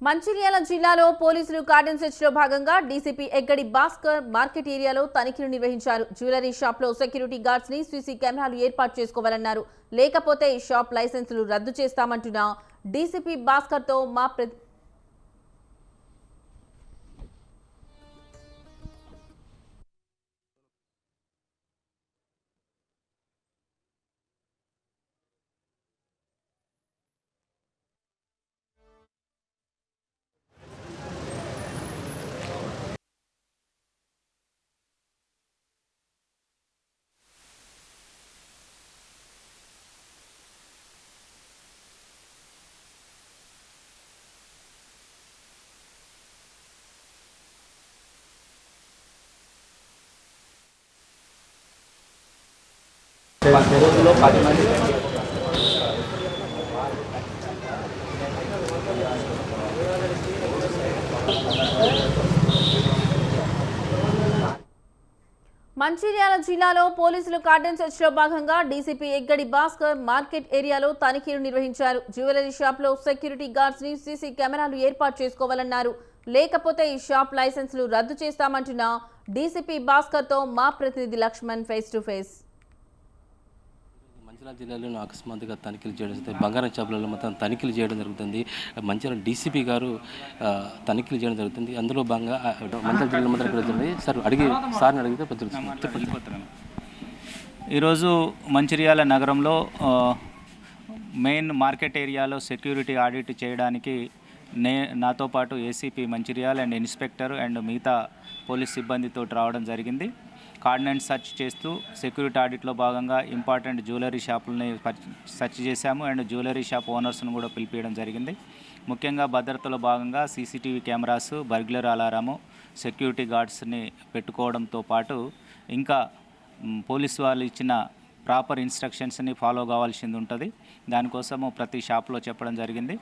మంచిర్యాల జిల్లాలో పోలీసులు cordon search లో భాగంగా డీసీపీ ఎగ్గడి భాస్కర్ మార్కెట్ ఏరియాలో తనిఖీలు నిర్వహించారు. జ్యువెలరీ షాప్ లో సెక్యూరిటీ గార్డ్స్ ని సీసీ కెమెరాలు ఏర్పాటు చేసుకోవాలన్నారు. లేకపోతే షాప్ లైసెన్సులు రద్దు చేస్తామంటున్న డీసీపీ భాస్కర్ తో మా రోజుల్లో 10 మంది మంచిర్యాల జిల్లాలో పోలీసులు కార్డన్ సెర్చ్ లో భాగంగా డీసీపీ ఎగ్గడి భాస్కర్ మార్కెట్ ఏరియాలో తనిఖీలు నిర్వహించారు. జ్యువెలరీ షాప్ లో సెక్యూరిటీ గార్డ్స్ ని సీసీ కెమెరాలు ఏర్పాటు చేసుకోవాలన్నారు. లేకపోతే ఈ షాప్ లైసెన్సులు రద్దు చేస్తామంటున్న డీసీపీ భాస్కర్ తో మా ప్రతినిధి Lakshman face to face. Mancherial జిల్లాలో అకస్మాత్తుగా తనిఖీలు చేయడం జరుగుతుంది. బంగారం షాపులలో మొత్తం తనిఖీలు చేయడం జరుగుతుంది. మంచిర్యాల డీసీపీ గారు తనిఖీలు చేయడం జరుగుతుంది. అందులో భాగంగా మంచిర్యాల జిల్లాలో మొత్తం జరుగుతుంది. సార్ని అడిగితే ఈరోజు మంచిర్యాల నగరంలో మెయిన్ మార్కెట్ ఏరియాలో సెక్యూరిటీ ఆడిట్ చేయడానికి నాతో పాటు ACP Mancherial and inspector and మిగతా పోలీస్ సిబ్బందితో రావడం జరిగింది. కార్డినెన్స్ సెర్చ్ చేస్తూ సెక్యూరిటీ ఆడిట్లో భాగంగా ఇంపార్టెంట్ జ్యువెలరీ షాపులని సెర్చ్ చేశాము అండ్ జ్యువెలరీ షాప్ ఓనర్స్ను కూడా పిలిపించడం జరిగింది. ముఖ్యంగా భద్రతలో భాగంగా సీసీటీవీ కెమెరాస్, బర్గ్లర్ అలారము, సెక్యూరిటీ గార్డ్స్ని పెట్టుకోవడంతో పాటు ఇంకా పోలీసు వాళ్ళు ఇచ్చిన ప్రాపర్ ఇన్స్ట్రక్షన్స్ని ఫాలో కావాల్సింది ఉంటుంది. దానికోసము ప్రతి షాప్లో చెప్పడం జరిగింది.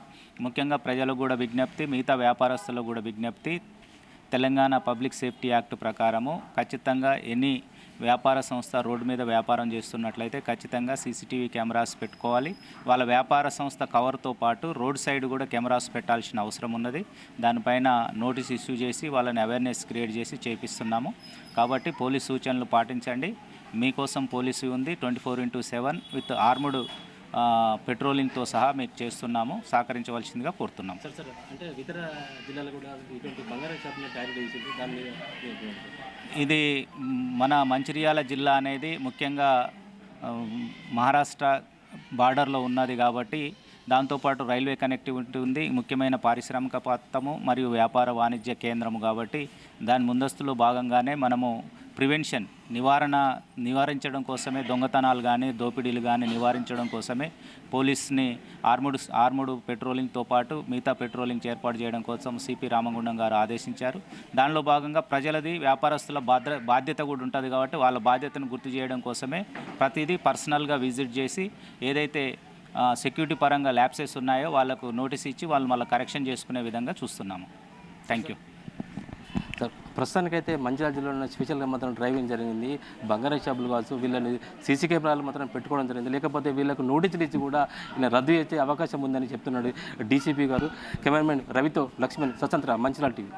ముఖ్యంగా ప్రజలకు కూడా విజ్ఞప్తి, మిగతా వ్యాపారస్తులకు కూడా విజ్ఞప్తి, తెలంగాణ పబ్లిక్ సేఫ్టీ యాక్ట్ ప్రకారము ఖచ్చితంగా ఎనీ వ్యాపార సంస్థ రోడ్డు మీద వ్యాపారం చేస్తున్నట్లయితే ఖచ్చితంగా సీసీటీవీ కెమెరాస్ పెట్టుకోవాలి. వాళ్ళ వ్యాపార సంస్థ కవర్తో పాటు రోడ్ సైడ్ కూడా కెమెరాస్ పెట్టాల్సిన అవసరం ఉన్నది. దానిపైన నోటీస్ ఇష్యూ చేసి వాళ్ళని అవేర్నెస్ క్రియేట్ చేసి చేపిస్తున్నాము. కాబట్టి పోలీస్ సూచనలు పాటించండి. మీకోసం పోలీసు ఉంది 24/7 విత్ ఆర్ముడ్ పెట్రోలింగ్తో సహా మీకు చేస్తున్నాము. సహకరించవలసిందిగా కోరుతున్నాం. అంటే ఇతర జిల్లాలో కూడా ఇటువంటి బంగారం షాపులు టార్గెట్ చేసింది. దాని ఇది మన మంచిర్యాల జిల్లా అనేది ముఖ్యంగా మహారాష్ట్ర బార్డర్లో ఉన్నది కాబట్టి దాంతోపాటు రైల్వే కనెక్టివిటీ ఉంది. ముఖ్యమైన పారిశ్రామిక ప్రాంతము మరియు వ్యాపార వాణిజ్య కేంద్రము కాబట్టి దాని ముందస్తులో భాగంగానే మనము ప్రివెన్షన్ నివారించడం కోసమే, దొంగతనాలు కానీ దోపిడీలు కానీ నివారించడం కోసమే పోలీస్ని ఆర్ముడ్ పెట్రోలింగ్తో పాటు మిగతా పెట్రోలింగ్ ఏర్పాటు చేయడం కోసం సిపి రామగుండం గారు ఆదేశించారు. దానిలో భాగంగా ప్రజలది, వ్యాపారస్తుల బాధ్యత కూడా ఉంటుంది కాబట్టి వాళ్ళ బాధ్యతను గుర్తు చేయడం కోసమే ప్రతిదీ పర్సనల్గా విజిట్ చేసి ఏదైతే సెక్యూరిటీ పరంగా ల్యాప్సెస్ ఉన్నాయో వాళ్ళకు నోటీస్ ఇచ్చి వాళ్ళు మళ్ళీ కరెక్షన్ చేసుకునే విధంగా చూస్తున్నాము. Thank you sir. ప్రస్తుతానికైతే మంచిర్యాల జిల్లాలో స్పెషల్గా మాత్రం డ్రైవింగ్ జరిగింది. బంగారం షాపులు కావచ్చు వీళ్ళని సీసీ కెమెరాలు మాత్రం పెట్టుకోవడం జరిగింది. లేకపోతే వీళ్ళకు నోటీసులు ఇచ్చి కూడా ఇలా రద్దు చేసే అవకాశం ఉందని చెప్తున్నాడు డీసీపీ గారు. కెమెరామెన్ రవితో లక్ష్మణ్, స్వతంత్ర, మంచిర్యాల టీవీ.